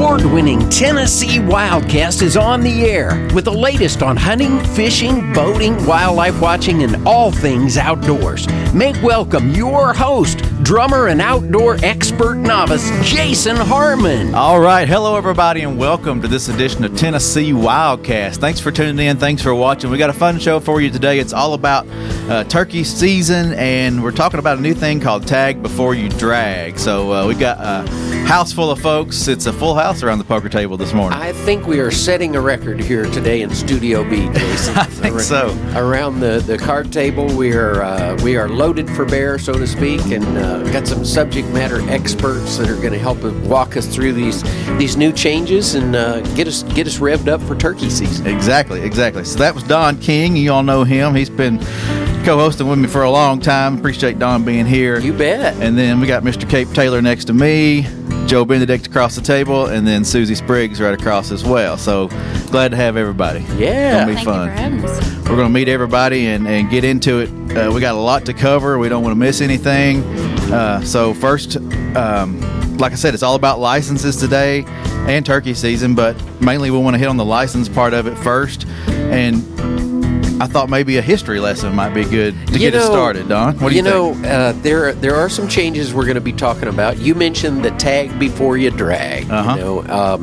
award-winning Tennessee WildCast is on the air with the latest on hunting, fishing, boating, wildlife watching, and all things outdoors. Make welcome your host, drummer and outdoor expert novice, Jason Harmon. All right. Hello, everybody, and welcome to this edition of Tennessee WildCast. Thanks for tuning in. Thanks for watching. We got a fun show for you today. It's all about turkey season, and we're talking about a new thing called Tag Before You Drag. So we got a house full of folks. It's a full house around the poker table this morning. I think we are setting a record here today in Studio B, Jason. I think so. Around the card table, we are loaded for bear, so to speak, and got some subject matter experts that are going to help walk us through these new changes and get us revved up for turkey season. Exactly. So that was Don King. You all know him. He's been co-hosting with me for a long time. Appreciate Don being here. You bet. And then we got Mr. Cape Taylor next to me, Joe Benedict across the table, and then Susie Spriggs right across as well. So glad to have everybody. Yeah. It's going to be fun. Thank you for having us. We're going to meet everybody and get into it. We got a lot to cover. We don't want to miss anything. So first, like I said, it's all about licenses today and turkey season, but mainly we want to hit on the license part of it first. And I thought maybe a history lesson might be good to get it started, Don. What do you think? There are some changes we're going to be talking about. You mentioned the tag before you drag. Uh-huh.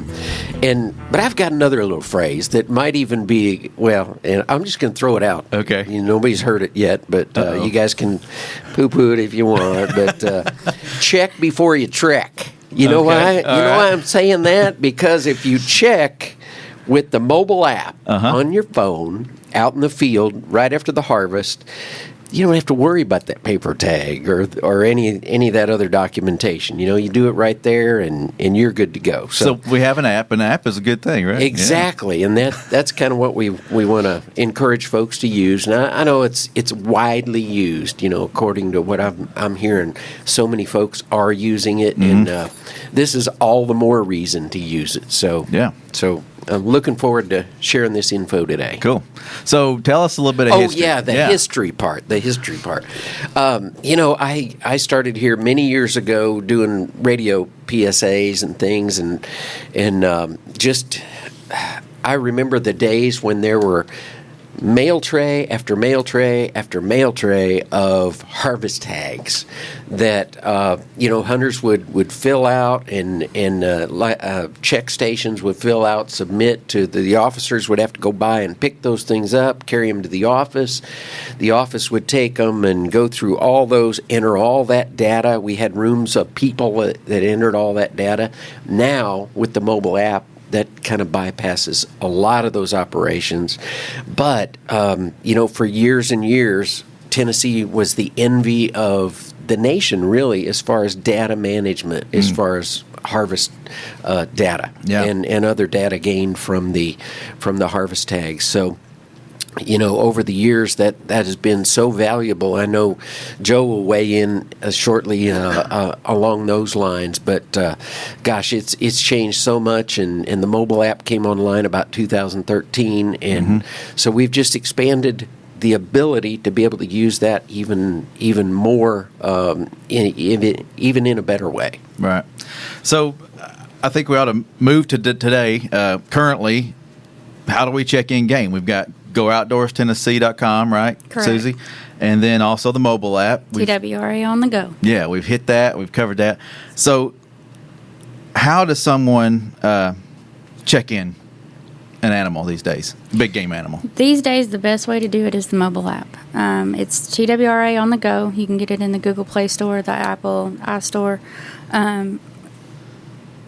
But I've got another little phrase that might even be, and I'm just going to throw it out. Okay. Nobody's heard it yet, but you guys can poo-poo it if you want. But check before you trek. You know why? You know why I'm saying that? Because if you check with the mobile app on your phone out in the field right after the harvest, you don't have to worry about that paper tag or any of that other documentation. You do it right there and you're good to go. So we have an app, and an app is a good thing, right? Exactly, yeah. And that's kind of what we want to encourage folks to use. And I know it's widely used, according to what I'm hearing. So many folks are using it, and this is all the more reason to use it. So I'm looking forward to sharing this info today. Cool. So tell us a little bit of history. History part. The history part. I started here many years ago doing radio PSAs and things, and just I remember the days when there were mail tray after mail tray after mail tray of harvest tags that hunters would fill out and check stations would fill out, submit to the officers would have to go by and pick those things up, carry them to the office. The office would take them and go through all those, enter all that data. We had rooms of people that entered all that data. Now with the mobile app, that kind of bypasses a lot of those operations. But, for years and years, Tennessee was the envy of the nation, really, as far as data management, as far as harvest data and other data gained from the harvest tags. So, over the years that has been so valuable. I know Joe will weigh in shortly along those lines, but it's changed so much, and the mobile app came online about 2013, and so we've just expanded the ability to be able to use that even more, even in a better way. Right. So I think we ought to move to today. Currently, how do we check in game? We've got GoOutdoorsTennessee.com, right, Correct. Susie? And then also the mobile app. TWRA on the go. Yeah, we've hit that. We've covered that. So how does someone check in an animal these days, big game animal? These days, the best way to do it is the mobile app. It's TWRA on the go. You can get it in the Google Play Store, the Apple iStore.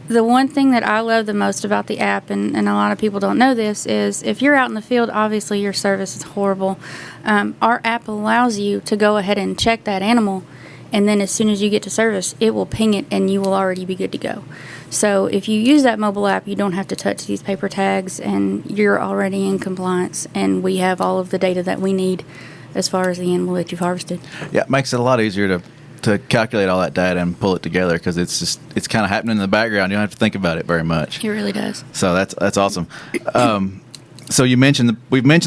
The one thing that I love the most about the app, and a lot of people don't know this, is if you're out in the field, obviously your service is horrible. Our app allows you to go ahead and check that animal, and then as soon as you get to service, it will ping it, and you will already be good to go. So if you use that mobile app, you don't have to touch these paper tags, and you're already in compliance, and we have all of the data that we need as far as the animal that you've harvested. Yeah, it makes it a lot easier to calculate all that data and pull it together, because it's kind of happening in the background. You don't have to think about it very much. It really does. So that's awesome. So we've mentioned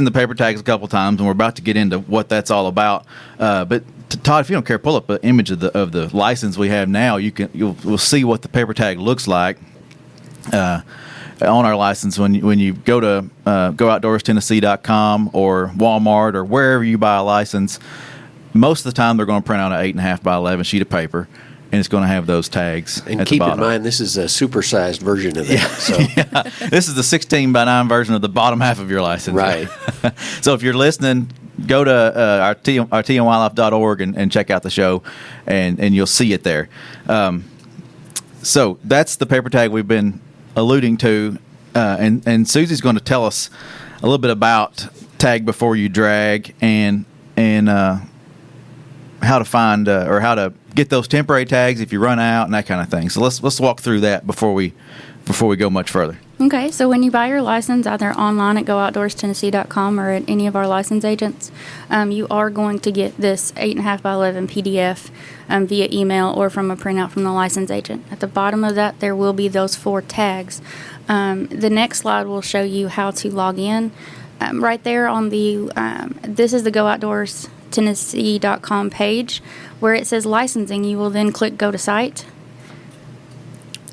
the paper tags a couple times, and we're about to get into what that's all about. But Todd, if you don't care, pull up an image of the license we have now. We'll see what the paper tag looks like. on our license. When you go to GoOutdoorsTennessee.com or Walmart or wherever you buy a license, most of the time they're going to print out an 8.5 by 11 sheet of paper, and it's going to have those tags And at keep the in bottom. mind, this is a supersized version of that. So. Yeah. This is the 16 by 9 version of the bottom half of your license. Right. So if you're listening, go to our tnwildlife.org and check out the show, and you'll see it there. So that's the paper tag we've been alluding to, and Susie's going to tell us a little bit about tag before you drag and how to find or how to get those temporary tags if you run out and that kind of thing. So let's walk through that before we go much further. Okay, so when you buy your license, either online at GoOutdoorsTennessee.com or at any of our license agents, you are going to get this 8.5 by 11 PDF via email or from a printout from the license agent. At the bottom of that, there will be those 4 tags. The next slide will show you how to log in. Right there on the, this is the GoOutdoorsTennessee.com page where it says licensing. You will then click Go to Site,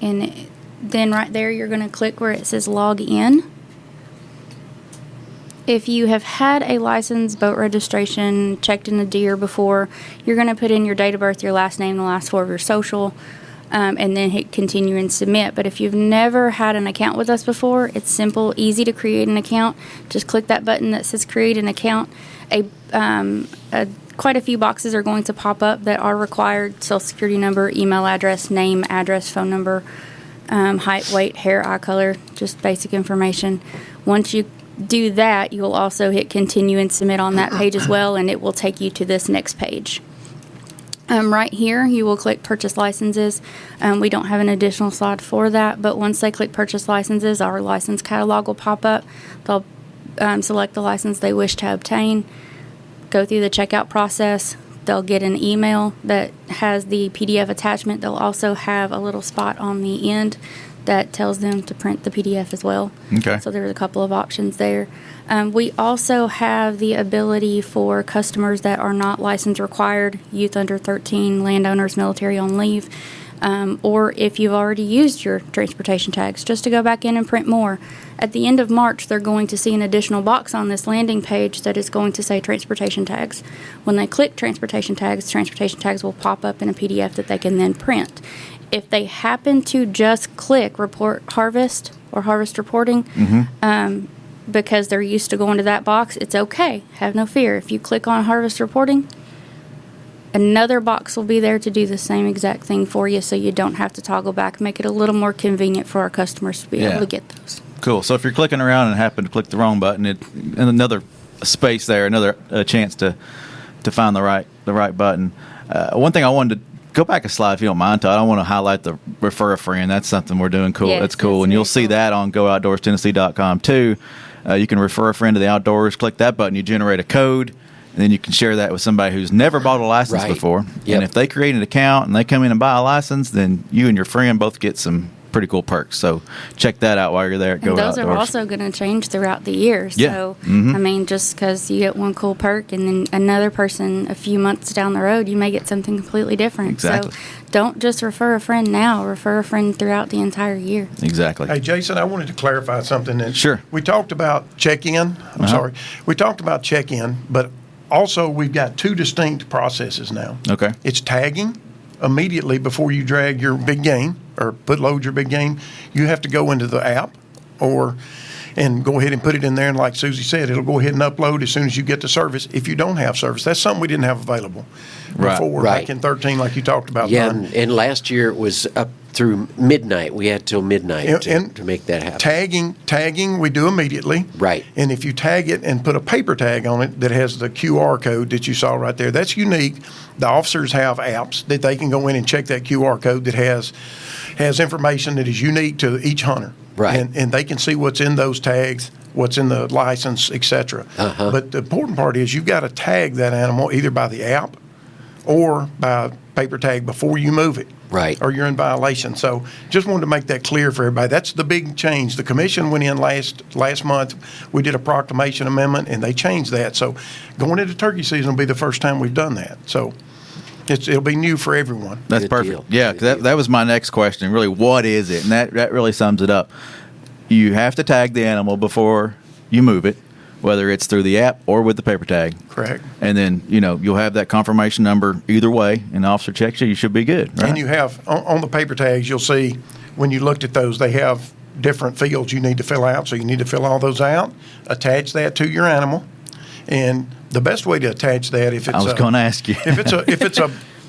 and then right there you're going to click where it says Log In. If you have had a license, boat registration, checked in a deer before, you're going to put in your date of birth, your last name, the last 4 of your social, and then hit Continue and Submit. But if you've never had an account with us before, it's simple, easy to create an account. Just click that button that says Create an Account. Quite a few boxes are going to pop up that are required: Social Security number, email address, name, address, phone number, height, weight, hair, eye color, just basic information. Once you do that, you'll also hit Continue and Submit on that page as well, and it will take you to this next page. Right here, you will click Purchase Licenses. We don't have an additional slide for that, but once they click Purchase Licenses, our license catalog will pop up. They'll select the license they wish to obtain, go through the checkout process. They'll get an email that has the PDF attachment. They'll also have a little spot on the end that tells them to print the PDF as well. Okay. So there's a couple of options there. We also have the ability for customers that are not license required, youth under 13, landowners, military on leave, or if you've already used your transportation tags, just to go back in and print more. At the end of March, they're going to see an additional box on this landing page that is going to say transportation tags. When they click transportation tags will pop up in a PDF that they can then print. If they happen to just click Report Harvest or Harvest Reporting, because they're used to going to that box, it's okay. Have no fear. If you click on Harvest Reporting, another box will be there to do the same exact thing for you, so you don't have to toggle back. Make it a little more convenient for our customers to be able to get those. Cool. So if you're clicking around and happen to click the wrong button, and another space there, another chance to find the right button. One thing I wanted to go back a slide if you don't mind, Todd. I want to highlight the refer a friend. That's something we're doing cool. Yes, that's cool, and you'll see that on GoOutdoorsTennessee.com too. You can refer a friend to the outdoors. Click that button. You generate a code, and then you can share that with somebody who's never bought a license before. Yep. And if they create an account and they come in and buy a license, then you and your friend both get some pretty cool perks. So check that out while you're there at Go Those Outdoors. are also going to change throughout the year. Yeah. So, I mean, just because you get one cool perk and then another person a few months down the road, you may get something completely different. Exactly. So don't just refer a friend now. Refer a friend throughout the entire year. Exactly. Hey, Jason, I wanted to clarify something. That Sure. We talked about check-in. I'm sorry. We talked about check-in, but also we've got 2 distinct processes now. Okay. It's tagging immediately before you drag your big game or load your big game. You have to go into the app and go ahead and put it in there. And like Susie said, it'll go ahead and upload as soon as you get the service. If you don't have service, that's something we didn't have available before, Right. back in 13, like you talked about. Yeah, Don. and last year it was up through midnight. We had till midnight to make that happen. Tagging we do immediately. Right. And if you tag it and put a paper tag on it that has the QR code that you saw right there, that's unique. The officers have apps that they can go in and check that QR code that has information that is unique to each hunter. Right. And they can see what's in those tags, what's in the license, etc. But the important part is you've got to tag that animal either by the app or by paper tag before you move it. Right. Or you're in violation. So just wanted to make that clear for everybody. That's the big change. The commission went in last month. We did a proclamation amendment, and they changed that. So going into turkey season will be the first time we've done that. So It'll be new for everyone. That's Good perfect. deal. Yeah, Good 'cause deal. that was my next question. Really, what is it? And that really sums it up. You have to tag the animal before you move it, whether it's through the app or with the paper tag. Correct. And then, you'll have that confirmation number either way, and the officer checks you should be good, right? And you have, on the paper tags, you'll see when you looked at those, they have different fields you need to fill out. So you need to fill all those out, attach that to your animal. And the best way to attach that, if it's I was going to ask you. if it's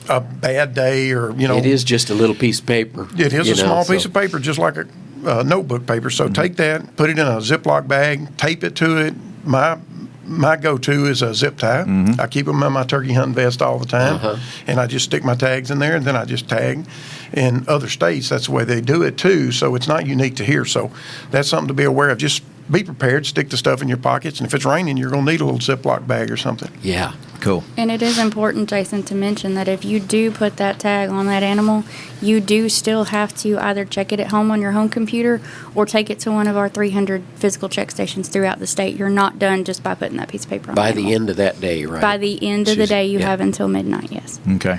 a bad day, or It is just a little piece of paper. it is you a know, small so- piece of paper, just like a notebook paper. So take that, put it in a Ziploc bag, tape it to it. My go-to is a zip tie. I keep them in my turkey hunting vest all the time, and I just stick my tags in there, and then I just tag. In other states, that's the way they do it too, so it's not unique to here. So that's something to be aware of. Just be prepared, stick the stuff in your pockets, and if it's raining, you're going to need a little Ziploc bag or something. Yeah. Cool. And it is important, Jason, to mention that if you do put that tag on that animal, you do still have to either check it at home on your home computer or take it to one of our 300 physical check stations throughout the state. You're not done just by putting that piece of paper on By the the animal. end of that day, right? By the end of the Susan, day, you yeah. have until midnight, yes. Okay.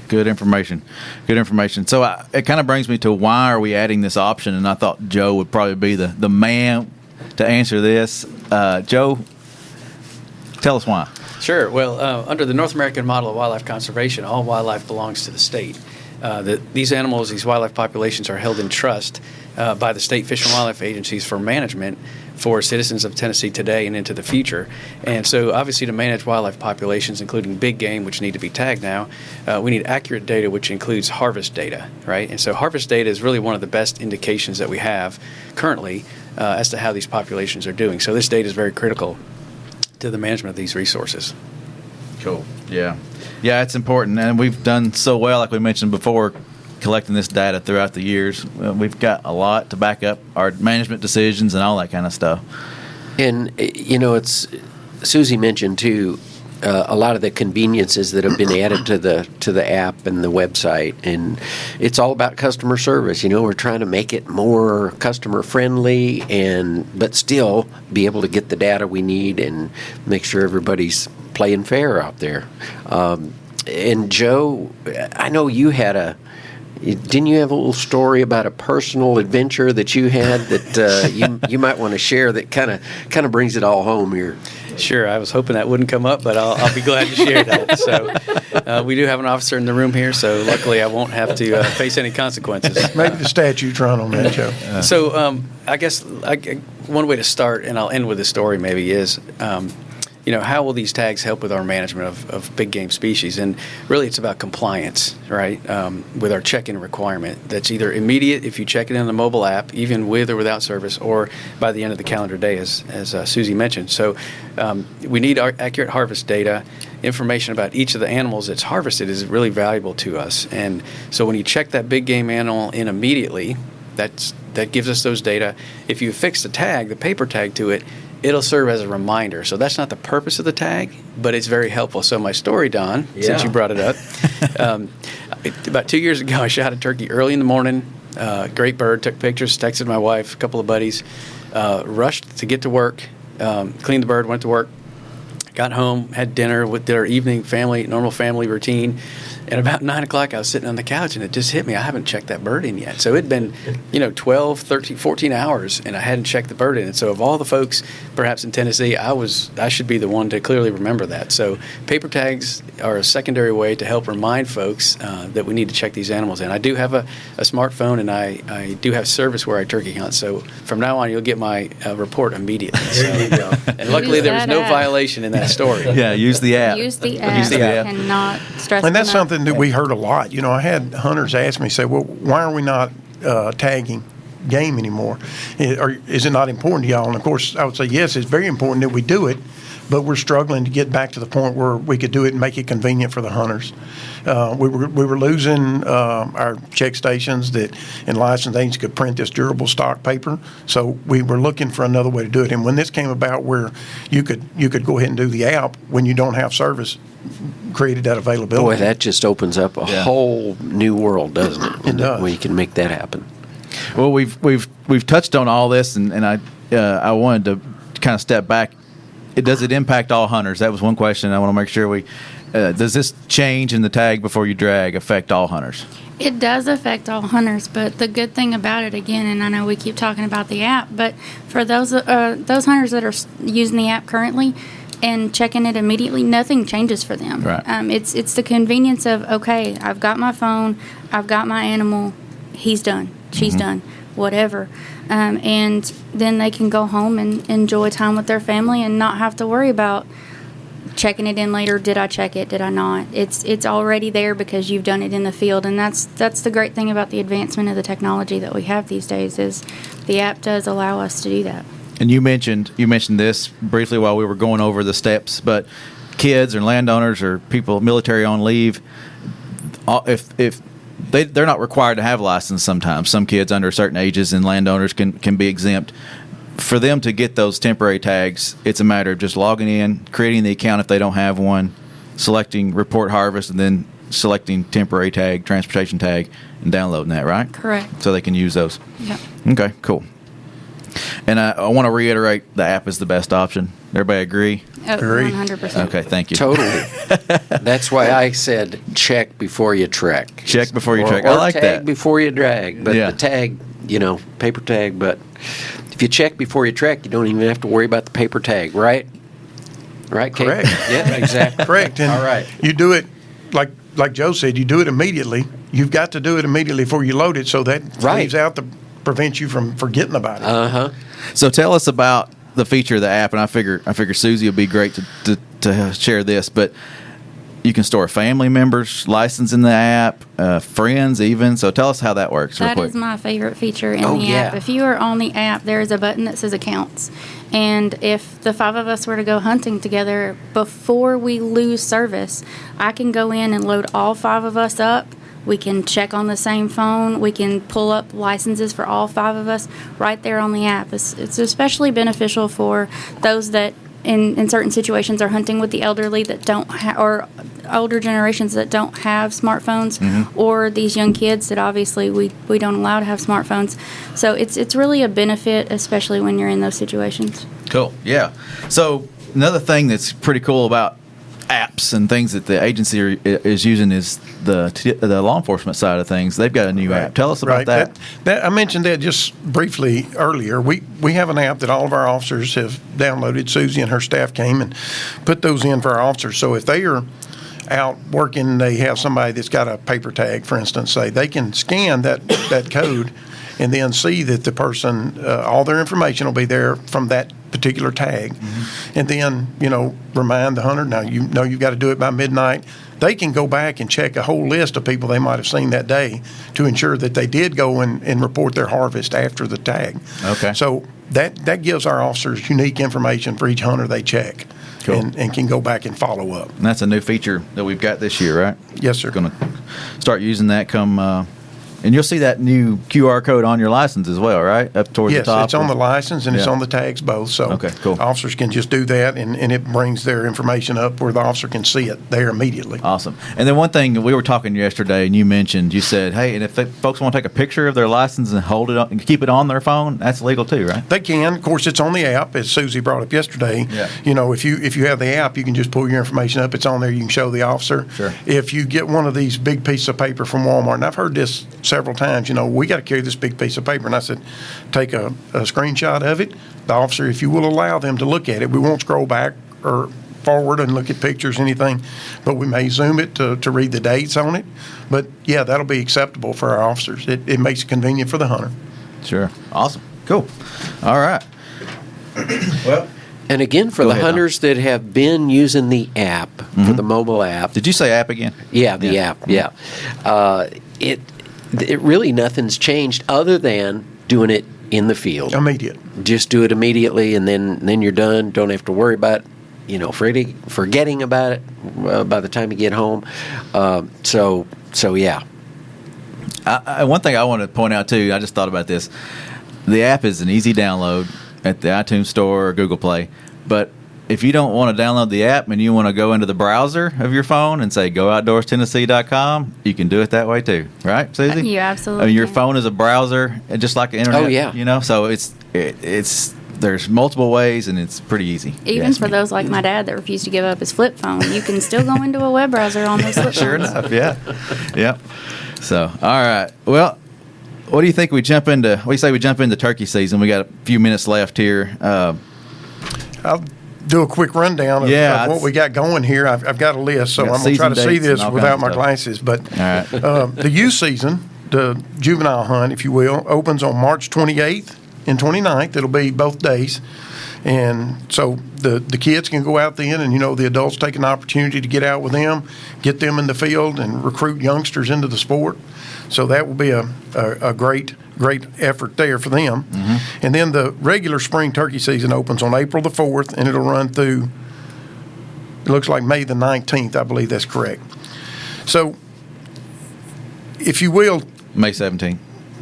Good information. Good information. So it kind of brings me to why are we adding this option? And I thought Joe would probably be the man to answer this. Joe, tell us why. Sure. Well, under the North American model of wildlife conservation, all wildlife belongs to the state. These animals, these wildlife populations, are held in trust by the state fish and wildlife agencies for management for citizens of Tennessee today and into the future. And so obviously to manage wildlife populations, including big game, which need to be tagged now, we need accurate data, which includes harvest data, right? And so harvest data is really one of the best indications that we have currently as to how these populations are doing. So this data is very critical to the management of these resources. Cool. Yeah. Yeah, it's important. And we've done so well, like we mentioned before, collecting this data throughout the years. We've got a lot to back up our management decisions and all that kind of stuff. And, it's Susie mentioned, too, a lot of the conveniences that have been added to the app and the website. And it's all about customer service. We're trying to make it more customer friendly, but still be able to get the data we need and make sure everybody's playing fair out there. And Joe, I know you had didn't you have a little story about a personal adventure that you had that you might want to share that kind of brings it all home here? Sure, I was hoping that wouldn't come up, but I'll be glad to share that. So we do have an officer in the room here, so luckily I won't have to face any consequences. Maybe the statute's run on that, Joe. So I guess one way to start, and I'll end with a story maybe, is how will these tags help with our management of big game species? And really it's about compliance, right, with our check-in requirement. That's either immediate if you check it in the mobile app, even with or without service, or by the end of the calendar day, as Susie mentioned. So we need our accurate harvest data. Information about each of the animals that's harvested is really valuable to us. And so when you check that big game animal in immediately, that gives us those data. If you affix the tag, the paper tag to it, it'll serve as a reminder. So that's not the purpose of the tag, but it's very helpful. So my story, Don, since you brought it up, about 2 years ago, I shot a turkey early in the morning. Great bird, took pictures, texted my wife, a couple of buddies, rushed to get to work, cleaned the bird, went to work, got home, had dinner, did our evening normal family routine. And about 9 o'clock, I was sitting on the couch, and it just hit me. I haven't checked that bird in yet. So it'd been, 12, 13, 14 hours, and I hadn't checked the bird in. And so of all the folks, perhaps in Tennessee, I should be the one to clearly remember that. So paper tags are a secondary way to help remind folks that we need to check these animals in. I do have a smartphone, and I do have service where I turkey hunt. So from now on, you'll get my report immediately. There you go. And luckily, there was no violation in that story. Yeah, use the app. Use the app. Use the app. And not stress And that's them out. something that we heard a lot. I had hunters ask me, say, well, why are we not tagging game anymore? Or is it not important to y'all? And of course, I would say, yes, it's very important that we do it, but we're struggling to get back to the point where we could do it and make it convenient for the hunters. We were losing our check stations and licensed agents could print this durable stock paper. So we were looking for another way to do it. And when this came about where you could go ahead and do the app when you don't have service, created that availability. Boy, that just opens up a whole new world, doesn't it? It does. Where you can make that happen. Well, we've touched on all this, and I wanted to kind of step back. Does it impact all hunters? That was one question. I want to make sure we does this change in the tag before you drag affect all hunters? It does affect all hunters, but the good thing about it, again, and I know we keep talking about the app, but for those hunters that are using the app currently and checking it immediately, nothing changes for them. Right. It's the convenience of, okay, I've got my phone, I've got my animal, he's done, she's done, whatever. And then they can go home and enjoy time with their family and not have to worry about checking it in later. Did I check it? Did I not? It's already there because you've done it in the field, and that's the great thing about the advancement of the technology that we have these days is the app does allow us to do that. And you mentioned this briefly while we were going over the steps, but kids or landowners or people military on leave, if they're not required to have a license sometimes. Some kids under certain ages and landowners can be exempt. For them to get those temporary tags, it's a matter of just logging in, creating the account if they don't have one, selecting report harvest, and then selecting temporary tag, transportation tag, and downloading that, right? Correct. So they can use those. Yep. Okay, cool. And I want to reiterate, the app is the best option. Everybody agree? Agree. 100%. Okay, thank you. Totally. That's why I said check before you trek. Check before you trek. Or I like tag that. before you drag. But Yeah. the tag, paper tag. But if you check before you trek, you don't even have to worry about the paper tag, right? Right, Kate? Correct. Yeah, exactly. Correct. And All right. you do it, like Joe said, you do it immediately. You've got to do it immediately before you load it, so that Right. leaves out prevents you from forgetting about it. Uh-huh. So tell us about the feature of the app, and I figure Susie would be great to share this, but you can store family members' license in the app, friends even. So tell us how that works real That quick. is my favorite feature in Oh, the yeah. app. If you are on the app, there is a button that says accounts. And if the 5 of us were to go hunting together before we lose service, I can go in and load all 5 of us up. We can check on the same phone. We can pull up licenses for all 5 of us right there on the app. It's especially beneficial for those that in certain situations are hunting with the elderly that don't or older generations that don't have smartphones, or these young kids that obviously we don't allow to have smartphones. So it's really a benefit, especially when you're in those situations. Cool. Yeah. So another thing that's pretty cool about apps and things that the agency is using is the law enforcement side of things. They've got a new app. Tell us about that. I mentioned that just briefly earlier. We have an app that all of our officers have downloaded. Susie and her staff came and put those in for our officers. So if they are out working, they have somebody that's got a paper tag, for instance, say, they can scan that code and then see that the person, all their information will be there from that particular tag. And then, remind the hunter, now you've got to do it by midnight. They can go back and check a whole list of people they might have seen that day to ensure that they did go and report their harvest after the tag. Okay. So that gives our officers unique information for each hunter they check. Cool. And can go back and follow up. And that's a new feature that we've got this year, right? Yes, sir. Going to start using that come and you'll see that new QR code on your license as well, right? Up towards Yes, the top. it's on the license and it's Yeah. on the tags both. So Okay, cool. officers can just do that and it brings their information up where the officer can see it there immediately. Awesome. And then one thing, we were talking yesterday, and you said, hey, and if folks want to take a picture of their license and hold it up and keep it on their phone, that's legal too, right? They can. Of course, it's on the app, as Susie brought up yesterday. Yeah. If you have the app, you can just pull your information up. It's on there. You can show the officer. Sure. If you get one of these big pieces of paper from Walmart, and I've heard this several times, we got to carry this big piece of paper. And I said, take a screenshot of it. The officer, if you will allow them to look at it, we won't scroll back or forward and look at pictures, anything, but we may zoom it to read the dates on it. But yeah, that'll be acceptable for our officers. It makes it convenient for the hunter. Sure. Awesome. Cool. All right. Well, And again, for Go the ahead, hunters that have been using the app, for the mobile app. did you say app again? Yeah, the app, yeah. It really, nothing's changed other than doing it in the field. Immediate. Just do it immediately, and then you're done. Don't have to worry about, forgetting about it by the time you get home. So yeah. One thing I want to point out too, I just thought about this. The app is an easy download at the iTunes Store or Google Play, but if you don't want to download the app and you want to go into the browser of your phone and say gooutdoorstennessee.com, you can do it that way too, right, Susie? You absolutely I mean, your can. phone is a browser, just like the internet. Oh, yeah. So it's there's multiple ways, and it's pretty easy. if you Even ask for me. those like my dad that refused to give up his flip phone, you can still go into a web browser on those flip Sure phones. enough, yeah. Yep. So, all right. Well, what do you think we jump into? What do you say we jump into turkey season? We got a few minutes left here. I'll do a quick rundown of, Yeah, of what we got going here. I've got a list, so got I'm going to try to season see dates and this all without kinds my of stuff. glasses. But All right. the youth season, the juvenile hunt, if you will, opens on March 28th and 29th. It'll be both days. And so the kids can go out then, and, the adults take an opportunity to get out with them, get them in the field, and recruit youngsters into the sport. So that will be a great effort there for them. Mm-hmm. And then the regular spring turkey season opens on April the 4th, and it'll run through, it looks like May the 19th. I believe that's correct. So, if you will, May 17th.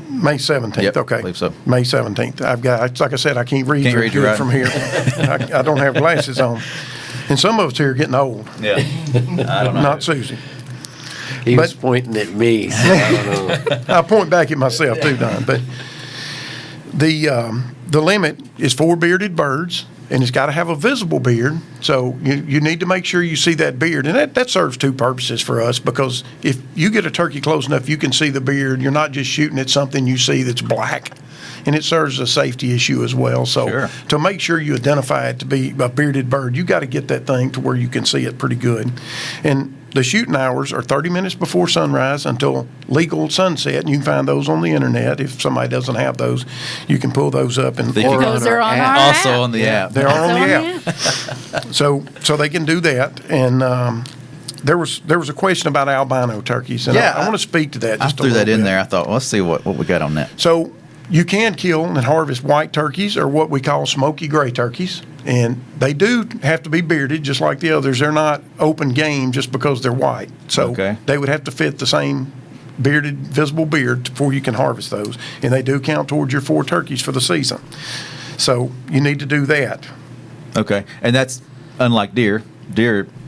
May 17th, Yep, okay. I believe so. May 17th. I've got, like I said, I can't read Can't very read your good from here. I don't have glasses on. And some of us here are getting old, Yeah. I don't know. not Susie. He was But- pointing at me. So I don't know. I point back at myself too, Don. But the limit is 4 bearded birds, and it's got to have a visible beard. So you need to make sure you see that beard, and that serves two purposes for us. Because if you get a turkey close enough, you can see the beard. You're not just shooting at something you see that's black, and it serves as a safety issue as well. So Sure. to make sure you identify it to be a bearded bird, you got to get that thing to where you can see it pretty good, and the shooting hours are 30 minutes before sunrise until legal sunset, and you can find those on the internet. If somebody doesn't have those, you can pull those up. And Think you Or can- Those are on app. our Also app. on the app. they are on the That's app. So they can do that. And there was a question about albino turkeys, and Yeah, I want to speak to that. I Just a threw that little in bit. there. I thought, well, let's see what we got on that. So you can kill and harvest white turkeys, or what we call smoky gray turkeys, and they do have to be bearded just like the others. They're not open game just because they're white. So Okay. they would have to fit the same bearded, visible beard before you can harvest those, and they do count towards your 4 turkeys for the season. So you need to do that. Okay. And that's unlike deer.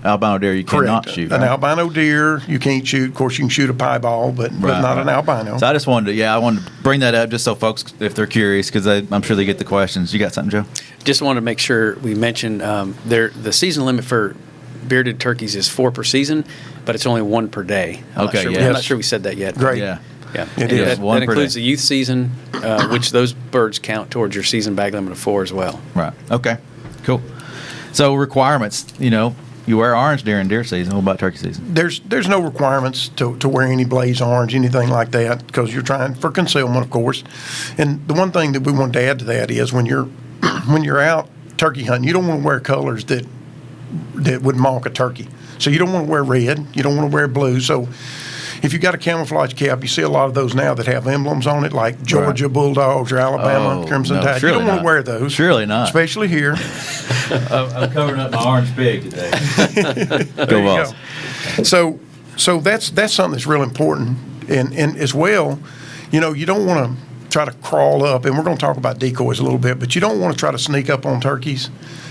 Albino deer, you cannot Correct. shoot. An right? albino deer, you can't shoot. Of course, you can shoot a piebald, but not an albino. So I just wanted to, I wanted to bring that up just so folks, if they're curious, because I'm sure they get the questions. You got something, Joe? Just wanted to make sure we mentioned the season limit for bearded turkeys is 4 per season, but it's only 1 per day. Okay, yeah. I'm not Yes. sure we said that yet. Great. Yeah. Yeah, It And is. that, One that per includes day. the youth season, which those birds count towards your season bag limit of 4 as well. Right. Okay. Cool. So requirements, you wear orange during deer season. What about turkey season? There's no requirements to wear any blaze orange, anything like that, because you're trying for concealment, of course. And the one thing that we want to add to that is when you're out turkey hunting, you don't want to wear colors that would mock a turkey. So you don't want to wear red, you don't want to wear blue. So if you got a camouflage cap, you see a lot of those now that have emblems on it, like Georgia Bulldogs or Alabama Oh, Crimson no, Tide. You surely don't want not. to wear those. Surely not. Especially here. I'm covering up my orange pig today. There Go you Vols. go. So that's something that's real important, and as well, you don't want to try to crawl up, and we're going to talk about decoys a little bit, but you don't want to try to sneak up on turkeys,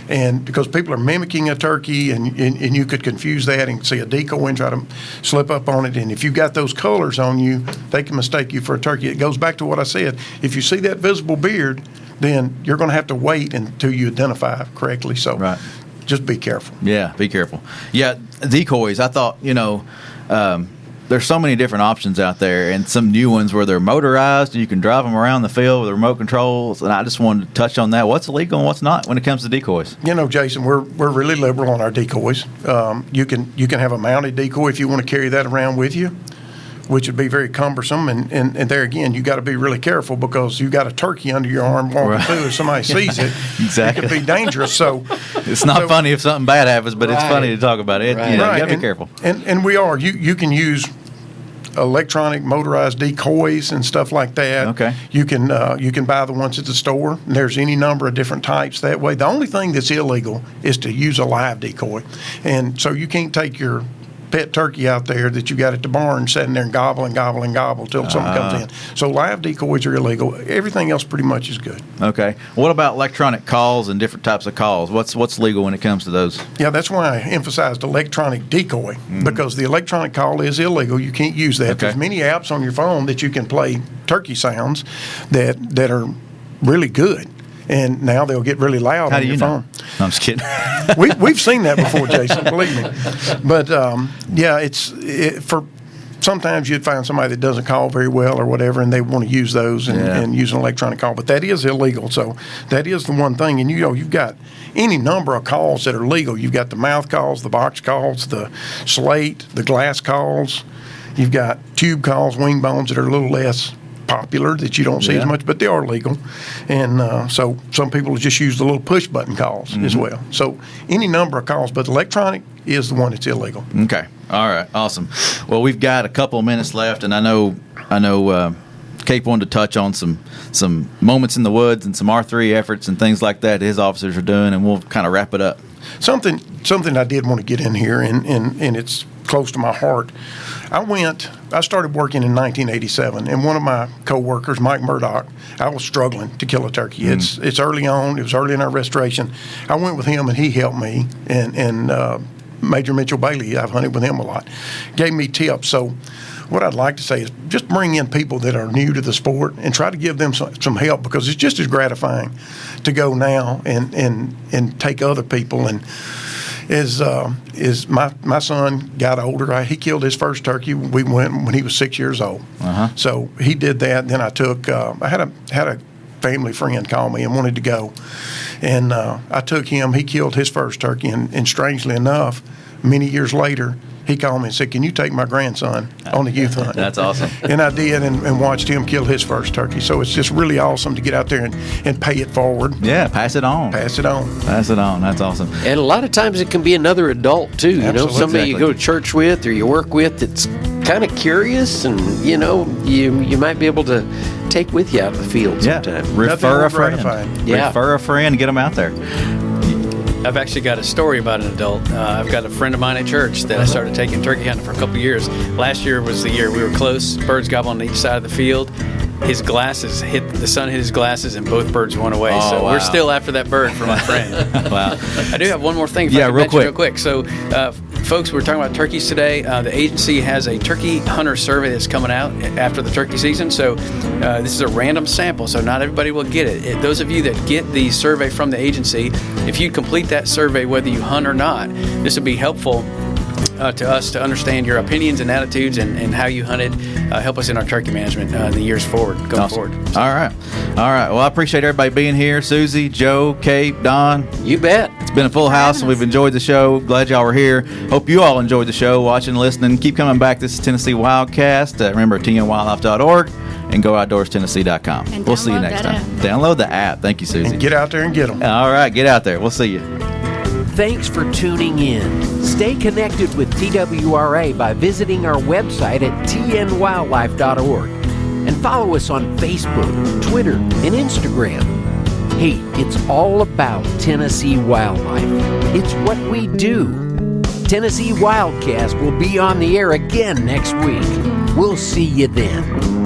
and because people are mimicking a turkey, and you could confuse that and see a decoy and try to slip up on it, and if you've got those colors on you, they can mistake you for a turkey. It goes back to what I said. If you see that visible beard, then you're going to have to wait until you identify correctly. So Right. just be careful. Yeah, be careful. Yeah, decoys. I thought, there's so many different options out there, and some new ones where they're motorized and you can drive them around the field with remote controls. And I just wanted to touch on that. What's illegal and what's not when it comes to decoys? Jason, we're really liberal on our decoys. You can have a mounted decoy if you want to carry that around with you, which would be very cumbersome. And there again, you got to be really careful because you got a turkey under your arm walking Right. through. If somebody sees it, Exactly. it could be dangerous. So It's not So- funny if something bad happens, but it's Right. funny to talk about it. Right. You right, got to be and- careful. And we are. You can use electronic motorized decoys and stuff like that. Okay. You can buy the ones at the store. And there's any number of different types that way. The only thing that's illegal is to use a live decoy, and so you can't take your pet turkey out there that you got at the barn sitting there and gobble and gobble and gobble till something comes in. So live decoys are illegal. Everything else pretty much is good. Okay. What about electronic calls and different types of calls? What's legal when it comes to those? Yeah, that's why I emphasized electronic decoy, because the electronic call is illegal. You can't use that. Okay. There's many apps on your phone that you can play turkey sounds that are really good. And now they'll get really loud How on do your you know? phone. No, I'm just kidding. We've seen that before, Jason, believe me. But, yeah, for sometimes you'd find somebody that doesn't call very well or whatever, and they want to use those and use an electronic call. But that is illegal. So that is the one thing. And, you've got any number of calls that are legal. You've got the mouth calls, the box calls, the slate, the glass calls. You've got tube calls, wing bones that are a little less popular that you don't see as much, but they are legal. And so some people just use the little push button calls as well. So any number of calls, but electronic is the one that's illegal. Okay. All right. Awesome. Well, we've got a couple of minutes left, and I know Cape wanted to touch on some moments in the woods and some R3 efforts and things like that his officers are doing, and we'll kind of wrap it up. Something I did want to get in here, and it's close to my heart. I started working in 1987, and one of my coworkers, Mike Murdoch, I was struggling to kill a turkey. It's early on. It was early in our restoration. I went with him, and he helped me. And Major Mitchell Bailey, I've hunted with him a lot, gave me tips. So what I'd like to say is just bring in people that are new to the sport and try to give them some help, because it's just as gratifying to go now and take other people. And as my son got older, he killed his first turkey. We went when he was 6 years old. So he did that. Then I took I had a family friend call me and wanted to go, and I took him. He killed his first turkey, and strangely enough, many years later, he called me and said, "Can you take my grandson on a youth hunt?" That's awesome. And I did, and watched him kill his first turkey. So it's just really awesome to get out there and pay it forward. Yeah, pass it on. Pass it on. Pass it on. That's awesome. And a lot of times it can be another adult too. Absolutely. Somebody you go to church with or you work with that's kind of curious, and you might be able to take with you out in the field sometime. Refer a Nothing more friend. gratifying. Yeah. Refer a friend. Get them out there. I've actually got a story about an adult. I've got a friend of mine at church that I started taking turkey hunting for a couple of years. Last year was the year we were close. Birds gobbling on each side of the field. His glasses the sun hit his glasses, and both birds went away. Oh, So wow. we're still after that bird for my friend. Wow. I do have one more thing. If Yeah, I can real mention quick. So, folks, we're talking about turkeys today. The agency has a turkey hunter survey that's coming out after the turkey season. So this is a random sample, so not everybody will get it. Those of you that get the survey from the agency, if you complete that survey, whether you hunt or not, this would be helpful to us to understand your opinions and attitudes and how you hunted. Help us in our turkey management in the years forward, going forward. All right. Well, I appreciate everybody being here. Susie, Joe, Kate, Don. You bet. It's been a full house, and we've enjoyed the show. Glad y'all were here. Hope you all enjoyed the show, watching, listening. Keep coming back. This is Tennessee WildCast. Remember, tnwildlife.org and GoOutdoorsTennessee.com. And We'll see you download next that time. Download the app. Thank you, Susie. And get out there and get them. All right, get out there. We'll see you. Thanks for tuning in. Stay connected with TWRA by visiting our website at tnwildlife.org and follow us on Facebook, Twitter, and Instagram. Hey, it's all about Tennessee wildlife. It's what we do. Tennessee WildCast will be on the air again next week. We'll see you then.